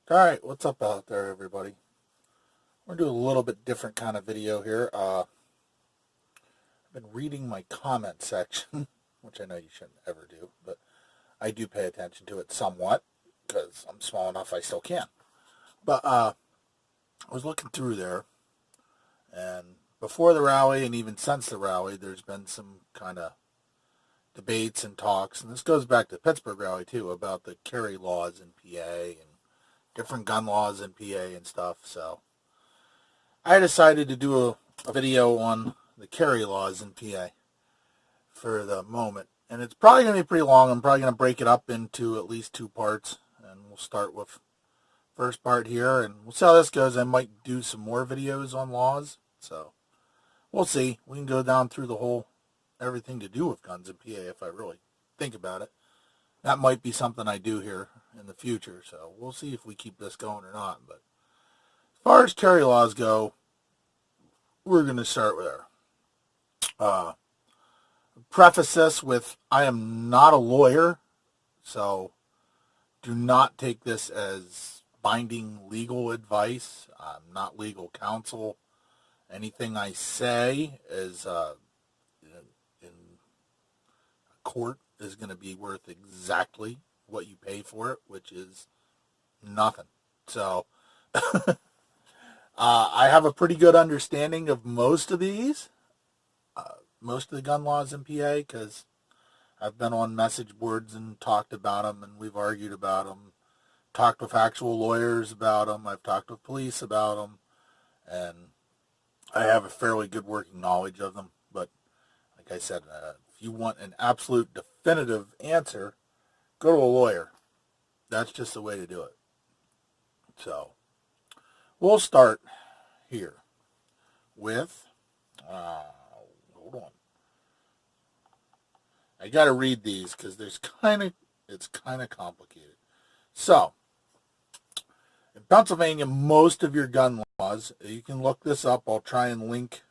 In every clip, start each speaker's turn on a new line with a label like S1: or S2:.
S1: Alright, what's up out there, everybody? We're going to do a little bit different kind of video here. I've been reading my comment section, which I know you shouldn't ever do, but I do pay attention to it somewhat, because I'm small enough I still can. But I was looking through there, and before the rally, and even since the rally, there's been some kind of debates and talks, and this goes back to the Pittsburgh rally, too, about the carry laws in PA, and different gun laws in PA and stuff. So I decided to do a video on the carry laws in PA for the moment. And it's probably going to be pretty long. I'm probably going to break it up into at least two parts. And we'll start with first part here. And we'll see how this goes. I might do some more videos on laws. So we'll see. We can go down through the whole everything to do with guns in PA if I really think about it. That might be something I do here in the future, so we'll see if we keep this going or not. But as far as carry laws go, we're going to start with there. Preface this with, I am not a lawyer, so do not take this as binding legal advice. I'm not legal counsel. Anything I say is in court is going to be worth exactly what you pay for it, which is nothing. So I have a pretty good understanding of most of these, most of the gun laws in PA, because I've been on message boards and talked about them, and we've argued about them, talked with actual lawyers about them, I've talked with police about them, and I have a fairly good working knowledge of them. But like I said, if you want an absolute definitive answer, go to a lawyer. That's just the way to do it. So we'll start here with, hold on. I got to read these because it's kind of complicated. So in Pennsylvania, most of your gun laws, you can look this up. I'll try and link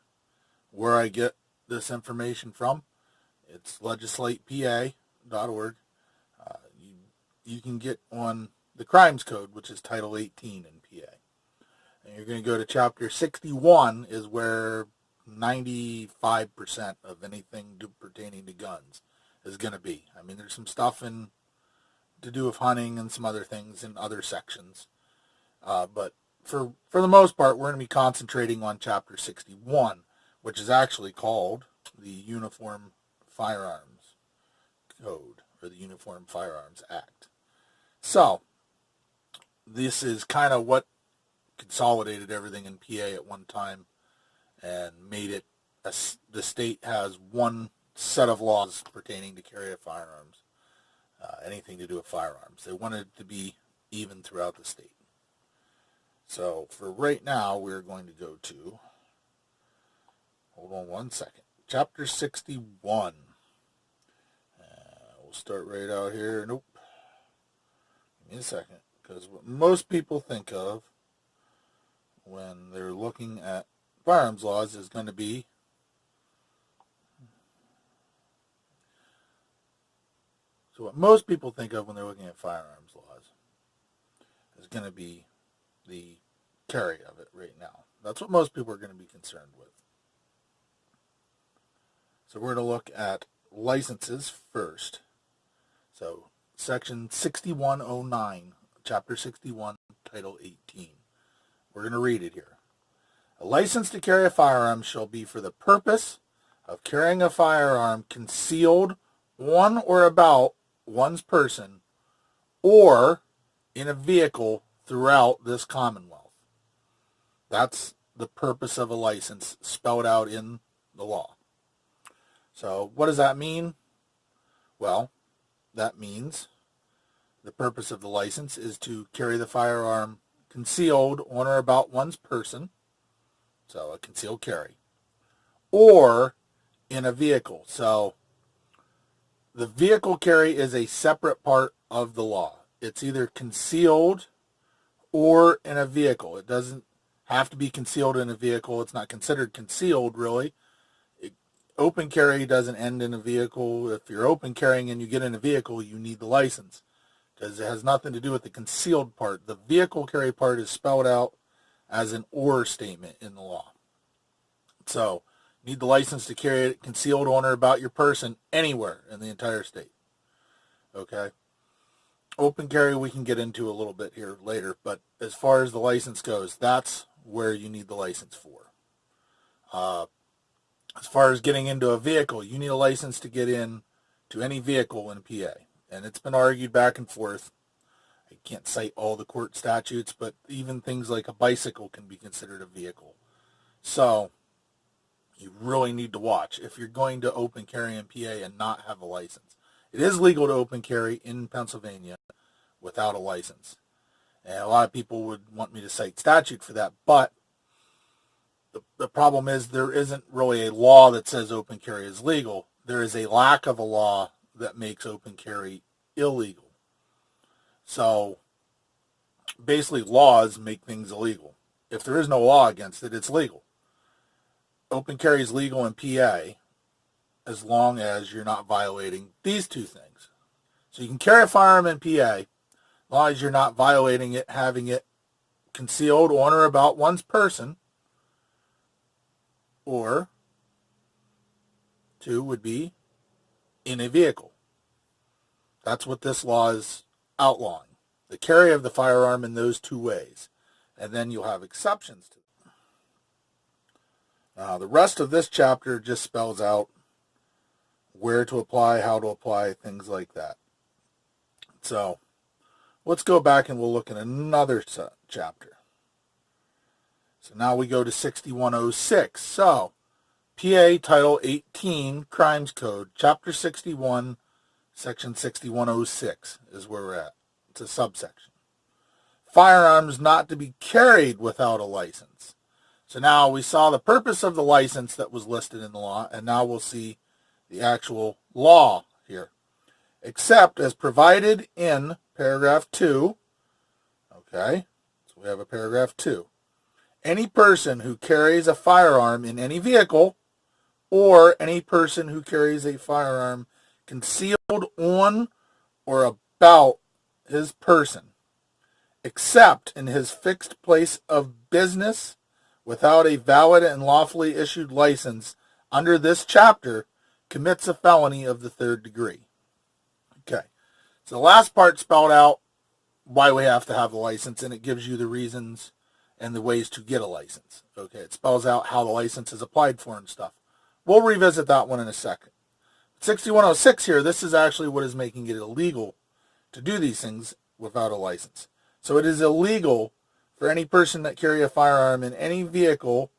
S1: where I get this information from. It's legislatepa.org. You can get on the Crimes Code, which is Title 18 in PA. And you're going to go to Chapter 61 is where 95% of anything pertaining to guns is going to be. I mean, there's some stuff to do with hunting and some other things in other sections. But for the most part, we're going to be concentrating on Chapter 61, which is actually called the Uniform Firearms Code, or the Uniform Firearms Act. So this is kind of what consolidated everything in PA at one time and made it, the state has one set of laws pertaining to carry of firearms, anything to do with firearms. They wanted it to be even throughout the state. So for right now, we're going to go to, hold on one second, Chapter 61. We'll start right out here. Nope. Give me a second. Because what most people think of when they're looking at firearms laws is going to be what most people think of when they're looking at firearms laws is going to be the carry of it right now. That's what most people are going to be concerned with. So we're going to look at licenses first. So Section 6109, Chapter 61, Title 18. We're going to read it here. A license to carry a firearm shall be for the purpose of carrying a firearm concealed on or about one's person or in a vehicle throughout this Commonwealth. That's the purpose of a license spelled out in the law. So what does that mean? Well, that means the purpose of the license is to carry the firearm concealed on or about one's person, so a concealed carry, or in a vehicle. So the vehicle carry is a separate part of the law. It's either concealed or in a vehicle. It doesn't have to be concealed in a vehicle. It's not considered concealed, really. Open carry doesn't end in a vehicle. If you're open carrying and you get in a vehicle, you need the license because it has nothing to do with the concealed part. The vehicle carry part is spelled out as an or statement in the law. So, you need the license to carry it concealed on or about your person anywhere in the entire state. Okay? Open carry we can get into a little bit here later, but as far as the license goes, that's where you need the license for. As far as getting into a vehicle, you need a license to get in to any vehicle in PA. And it's been argued back and forth. I can't cite all the court statutes, but even things like a bicycle can be considered a vehicle. So you really need to watch if you're going to open carry in PA and not have a license. It is legal to open carry in Pennsylvania without a license. And a lot of people would want me to cite statute for that, but the problem is there isn't really a law that says open carry is legal. There is a lack of a law that makes open carry illegal. So basically laws make things illegal. If there is no law against it, it's legal. Open carry is legal in PA as long as you're not violating these two things. So you can carry a firearm in PA as long as you're not violating it, having it concealed on or about one's person, or two would be in a vehicle. That's what this law is outlawing. The carry of the firearm in those two ways. And then you'll have exceptions to them. Now, the rest of this chapter just spells out where to apply, how to apply, things like that. So, let's go back and we'll look at another chapter. So now we go to 6106. So, PA Title 18 Crimes Code, Chapter 61, Section 6106 is where we're at. It's a subsection. Firearms not to be carried without a license. So now we saw the purpose of the license that was listed in the law, and now we'll see the actual law here. Except as provided in paragraph 2. Okay, so we have a paragraph 2. Any person who carries a firearm in any vehicle or any person who carries a firearm concealed on or about his person, except in his fixed place of business without a valid and lawfully issued license under this chapter, commits a felony of the 3rd degree. Okay, so the last part spelled out why we have to have the license, and it gives you the reasons and the ways to get a license. Okay, it spells out how the license is applied for and stuff. We'll revisit that one in a second. 6106 here, this is actually what is making it illegal to do these things without a license. So it is illegal for any person that carry a firearm in any vehicle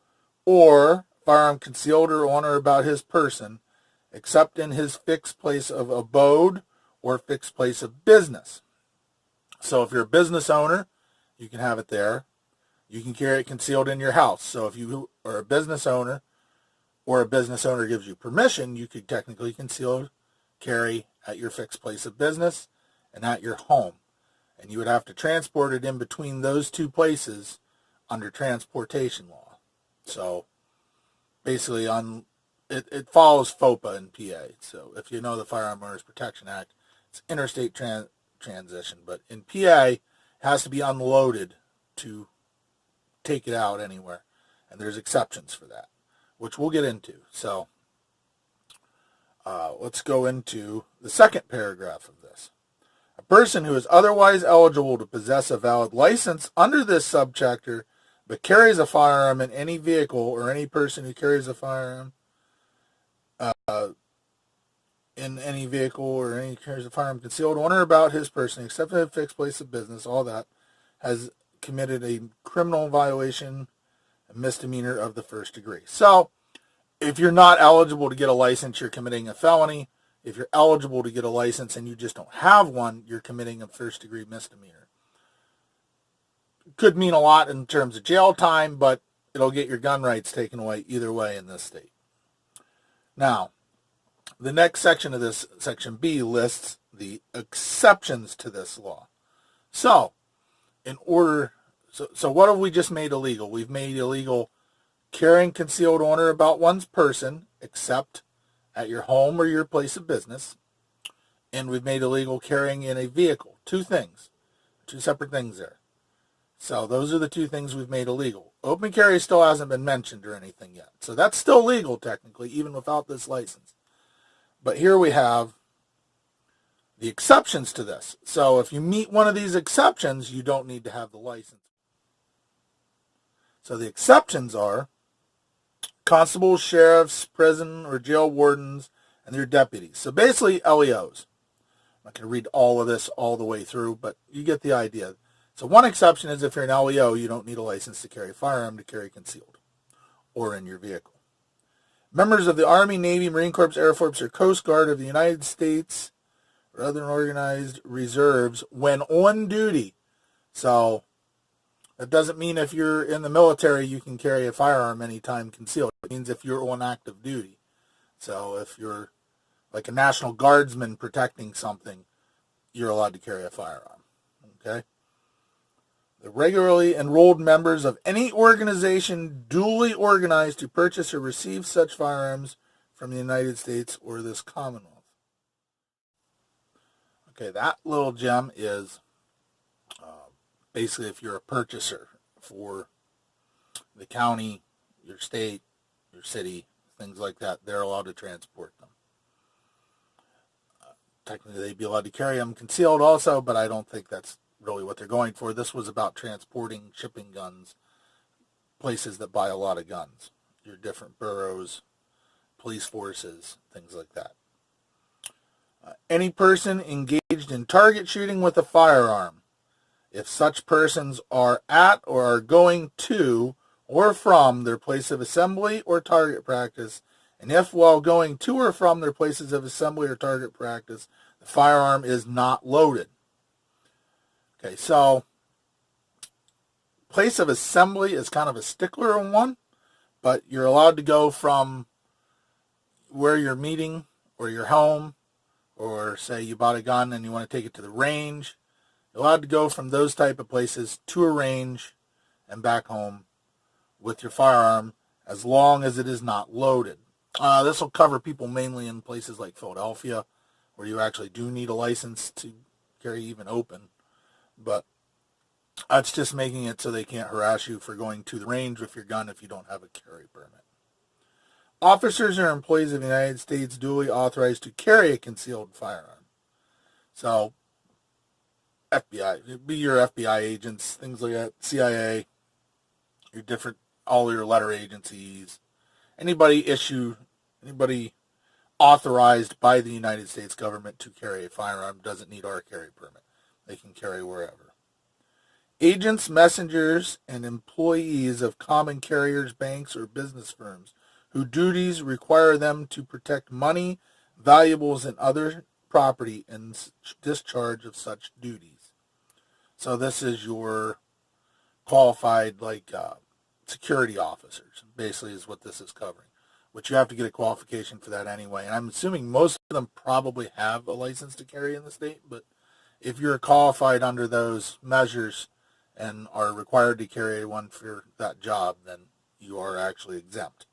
S1: or firearm concealed or on or about his person, except in his fixed place of abode or fixed place of business. So if you're a business owner, you can have it there. You can carry it concealed in your house. So if you are a business owner or a business owner gives you permission, you could technically conceal carry at your fixed place of business and at your home. And you would have to transport it in between those two places under transportation law. So basically it follows FOPA in PA. So if you know the Firearm Owners Protection Act, it's interstate transition. But in PA, it has to be unloaded to take it out anywhere. And there's exceptions for that, which we'll get into. So let's go into the second paragraph of this. A person who is otherwise eligible to possess a valid license under this subchapter but carries a firearm in any vehicle, or any person who carries a firearm in any vehicle or any carries a firearm concealed on or about his person, except in a fixed place of business, all that, has committed a criminal violation, a misdemeanor of the 1st degree. So, if you're not eligible to get a license, you're committing a felony. If you're eligible to get a license and you just don't have one, you're committing a 1st degree misdemeanor. Could mean a lot in terms of jail time, but it'll get your gun rights taken away either way in this state. Now, the next section of this, section B, lists the exceptions to this law. So, so what have we just made illegal? We've made illegal carrying concealed on or about one's person, except at your home or your place of business, and we've made illegal carrying in a vehicle. Two things, two separate things there. So those are the two things we've made illegal. Open carry still hasn't been mentioned or anything yet. So that's still legal technically, even without this license. But here we have the exceptions to this. So if you meet one of these exceptions, you don't need to have the license. So the exceptions are constables, sheriffs, prison or jail wardens, and their deputies. So basically LEOs. I'm not going to read all of this all the way through, but you get the idea. So one exception is if you're an LEO, you don't need a license to carry a firearm to carry concealed or in your vehicle. Members of the Army, Navy, Marine Corps, Air Force, or Coast Guard of the United States or other organized reserves when on duty. So that doesn't mean if you're in the military you can carry a firearm anytime concealed. It means if you're on active duty. So if you're like a National Guardsman protecting something, you're allowed to carry a firearm. Okay? The regularly enrolled members of any organization duly organized to purchase or receive such firearms from the United States or this Commonwealth. Okay, that little gem is basically if you're a purchaser for the county, your state, your city, things like that, they're allowed to transport them. Technically, they'd be allowed to carry them concealed also, but I don't think that's really what they're going for. This was about transporting, shipping guns, places that buy a lot of guns, your different boroughs, police forces, things like that. Any person engaged in target shooting with a firearm, if such persons are at or are going to or from their place of assembly or target practice, and if while going to or from their places of assembly or target practice, the firearm is not loaded. Okay, so place of assembly is kind of a stickler on one, but you're allowed to go from where you're meeting or your home, or say you bought a gun and you want to take it to the range. You're allowed to go from those type of places to a range and back home with your firearm as long as it is not loaded. This will cover people mainly in places like Philadelphia where you actually do need a license to carry even open. But that's just making it so they can't harass you for going to the range with your gun if you don't have a carry permit. Officers or employees of the United States duly authorized to carry a concealed firearm. So, FBI, it'd be your FBI agents, things like that, CIA, your different, all your letter agencies, anybody authorized by the United States government to carry a firearm doesn't need our carry permit. They can carry wherever. Agents, messengers, and employees of common carriers, banks, or business firms whose duties require them to protect money, valuables, and other property in discharge of such duties. So this is your qualified, security officers, basically is what this is covering. Which you have to get a qualification for that anyway. And I'm assuming most of them probably have a license to carry in the state, but if you're qualified under those measures and are required to carry one for that job, then you are actually exempt.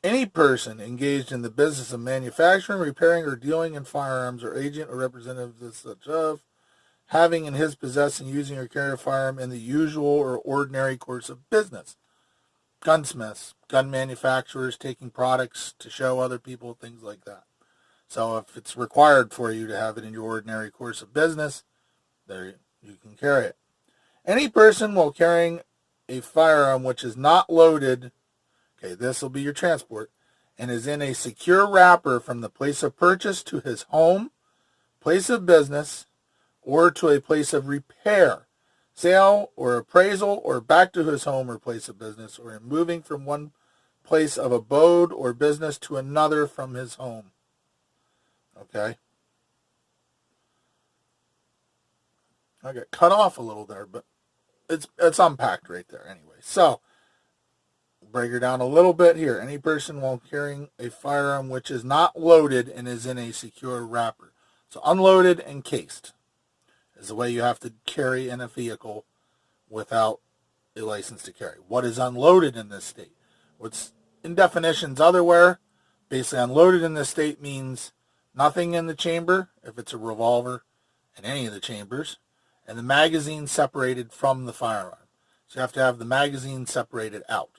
S1: Any person engaged in the business of manufacturing, repairing, or dealing in firearms, or agent or representative of such of, having in his possession, using, or carrying a firearm in the usual or ordinary course of business. Gunsmiths, gun manufacturers, taking products to show other people, things like that. So if it's required for you to have it in your ordinary course of business, there you can carry it. Any person while carrying a firearm which is not loaded, okay, this will be your transport, and is in a secure wrapper from the place of purchase to his home, place of business, or to a place of repair, sale, or appraisal, or back to his home or place of business, or in moving from one place of abode or business to another from his home. Okay? I got cut off a little there, but it's unpacked right there anyway. So, break her down a little bit here. Any person while carrying a firearm which is not loaded and is in a secure wrapper. So unloaded and cased is the way you have to carry in a vehicle without a license to carry. What is unloaded in this state? What's in definitions otherwhere, basically unloaded in this state means Nothing in the chamber, if it's a revolver, in any of the chambers, and the magazine separated from the firearm. So you have to have the magazine separated out.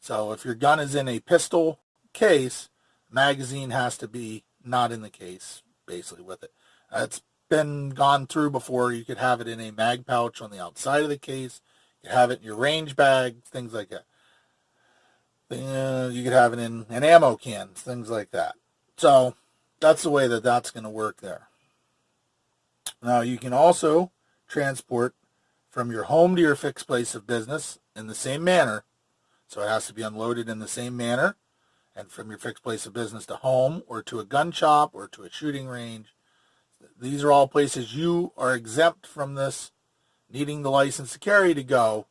S1: So if your gun is in a pistol case, magazine has to be not in the case, basically, with it. It's been gone through before. You could have it in a mag pouch on the outside of the case. You could have it in your range bag, things like that. You could have it in an ammo can, things like that. So that's the way that that's going to work there. Now, you can also transport from your home to your fixed place of business in the same manner. So it has to be unloaded in the same manner. And from your fixed place of business to home or to a gun shop or to a shooting range. These are all places you are exempt from this needing the license to carry to go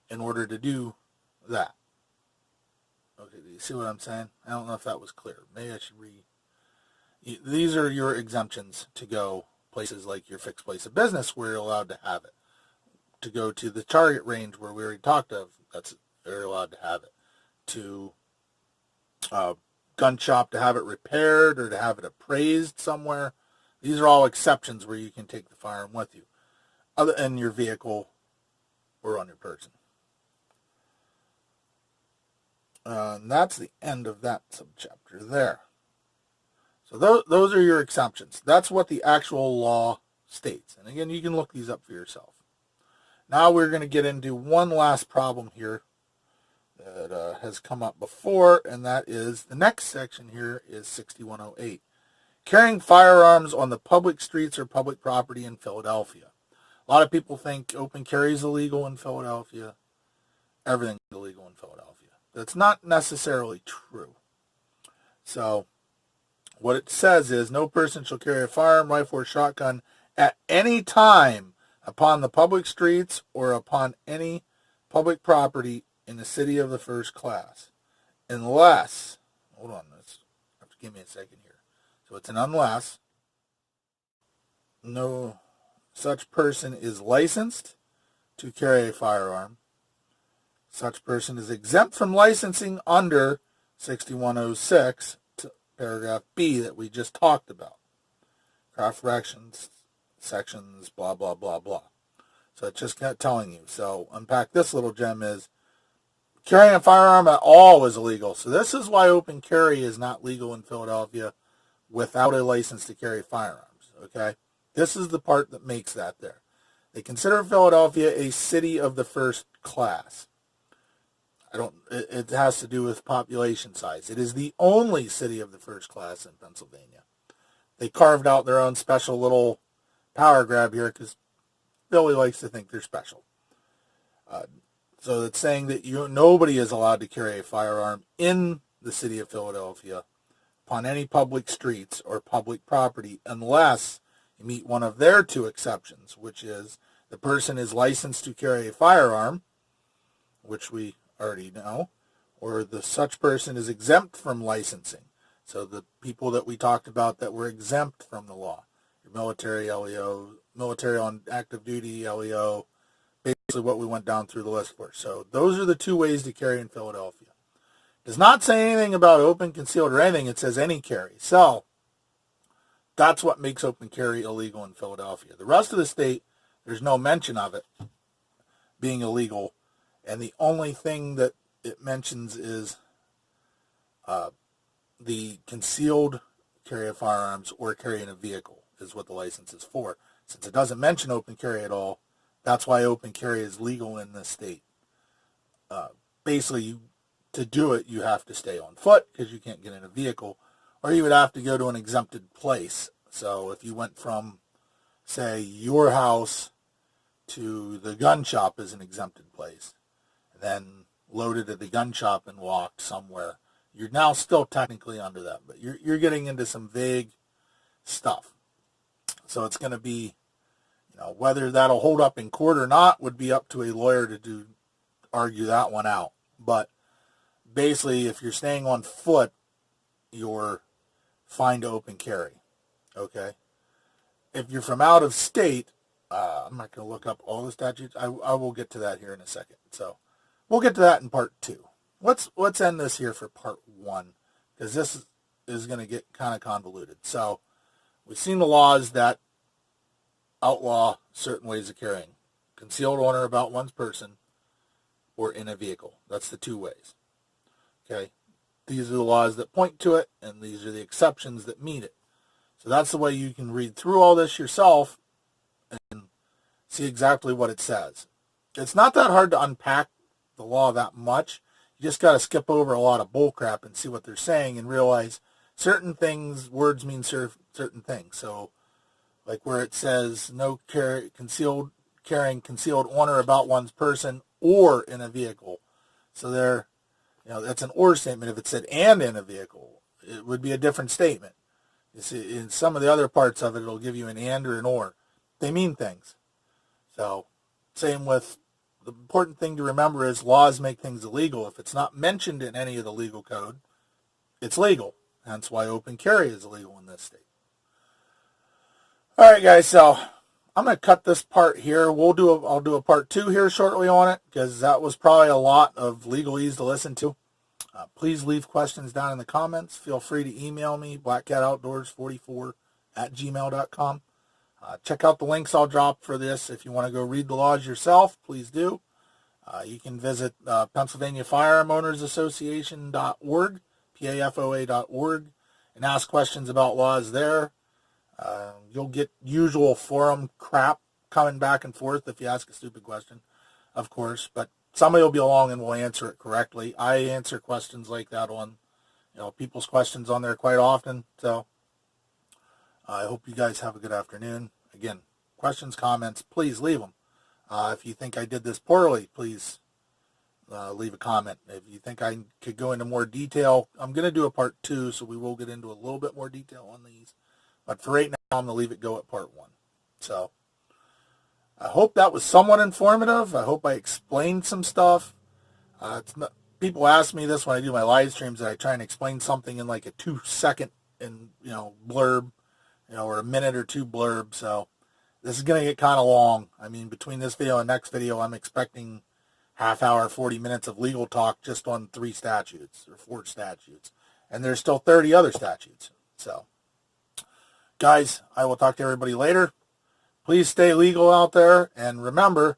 S1: in order to do that. Okay, do you see what I'm saying? I don't know if that was clear. Maybe I should These are your exemptions to go places like your fixed place of business where you're allowed to have it. To go to the target range where we already talked of, they're allowed to have it. To gun shop to have it repaired or to have it appraised somewhere. These are all exceptions where you can take the firearm with you, other than your vehicle or on your person. And that's the end of that subchapter there. So those are your exemptions. That's what the actual law states. And again, you can look these up for yourself. Now we're going to get into one last problem here that has come up before, and that is the next section here is 6108. Carrying firearms on the public streets or public property in Philadelphia. A lot of people think open carry is illegal in Philadelphia. Everything's illegal in Philadelphia. That's not necessarily true. So what it says is, no person shall carry a firearm, rifle, or shotgun at any time upon the public streets or upon any public property in the city of the first class. Unless, hold on, have to give me a second here. So it's an unless. No such person is licensed to carry a firearm. Such person is exempt from licensing under 6106, paragraph B that we just talked about. Craft fractions, sections, blah, blah, blah, blah. So it's just telling you. So unpack this little gem is carrying a firearm at all is illegal. So this is why open carry is not legal in Philadelphia without a license to carry firearms. Okay? This is the part that makes that there. They consider Philadelphia a city of the first class. It has to do with population size. It is the only city of the first class in Pennsylvania. They carved out their own special little power grab here because Philly likes to think they're special. So it's saying that nobody is allowed to carry a firearm in the city of Philadelphia upon any public streets or public property unless you meet one of their two exceptions, which is the person is licensed to carry a firearm, which we already know, or such person is exempt from licensing. So the people that we talked about that were exempt from the law, your military, LEO, military on active duty, LEO, basically what we went down through the list for. So those are the two ways to carry in Philadelphia. It does not say anything about open, concealed, or anything. It says any carry. So that's what makes open carry illegal in Philadelphia. The rest of the state, there's no mention of it being illegal. And the only thing that it mentions is the concealed carry of firearms or carrying a vehicle is what the license is for. Since it doesn't mention open carry at all, that's why open carry is legal in this state. Basically, to do it, you have to stay on foot because you can't get in a vehicle, or you would have to go to an exempted place. So if you went from, say, your house to the gun shop is an exempted place, then loaded at the gun shop and walked somewhere, you're now still technically under that, but you're getting into some vague stuff. So it's going to be, whether that'll hold up in court or not would be up to a lawyer to argue that one out. But basically, if you're staying on foot, you're fine to open carry. Okay? If you're from out of state, I'm not going to look up all the statutes. I will get to that here in a second. So we'll get to that in part 2. Let's end this here for part 1, because this is going to get kind of convoluted. So we've seen the laws that outlaw certain ways of carrying. Concealed honor about one's person or in a vehicle. That's the two ways. Okay? These are the laws that point to it, and these are the exceptions that meet it. So that's the way you can read through all this yourself and see exactly what it says. It's not that hard to unpack the law that much. You just got to skip over a lot of bullcrap and see what they're saying and realize certain things, words mean certain things. So, like where it says no carrying concealed honor about one's person or in a vehicle. So there, that's an or statement. If it said and in a vehicle, it would be a different statement. You see, in some of the other parts of it, it'll give you an and or an or. They mean things. So, same with the important thing to remember is laws make things illegal. If it's not mentioned in any of the legal code, it's legal. Hence why open carry is illegal in this state. All right, guys. So I'm going to cut this part here. I'll do a part 2 here shortly on it because that was probably a lot of legalese to listen to. Please leave questions down in the comments. Feel free to email me, blackcatoutdoors44@gmail.com. Check out the links I'll drop for this. If you want to go read the laws yourself, please do. You can visit Pennsylvania Firearm Owners Association.org, PAFOA.org, and ask questions about laws there. You'll get usual forum crap coming back and forth if you ask a stupid question, of course, but somebody will be along and will answer it correctly. I answer questions like that on, people's questions on there quite often. So I hope you guys have a good afternoon. Again, questions, comments, please leave them. If you think I did this poorly, please leave a comment. If you think I could go into more detail, I'm going to do a part 2, so we will get into a little bit more detail on these. But for right now, I'm going to leave it go at part 1. So I hope that was somewhat informative. I hope I explained some stuff. People ask me this when I do my live streams, that I try and explain something in like a 2-second blurb, or a minute or 2 blurb. So this is going to get kind of long. I mean, between this video and next video, I'm expecting half hour, 40 minutes of legal talk just on 3 statutes or 4 statutes. And there's still 30 other statutes. So, guys, I will talk to everybody later. Please stay legal out there. And remember,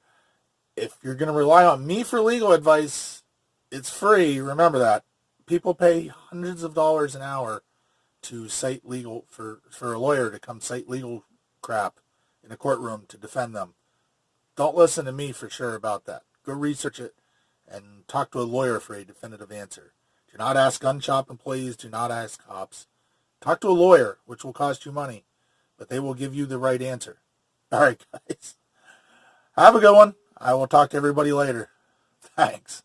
S1: if you're going to rely on me for legal advice, it's free. Remember that. People pay hundreds of dollars an hour to cite legal, for a lawyer to come cite legal crap in a courtroom to defend them. Don't listen to me for sure about that. Go research it and talk to a lawyer for a definitive answer. Do not ask gun shop employees. Do not ask cops. Talk to a lawyer, which will cost you money, but they will give you the right answer. All right, guys. Have a good one. I will talk to everybody later. Thanks.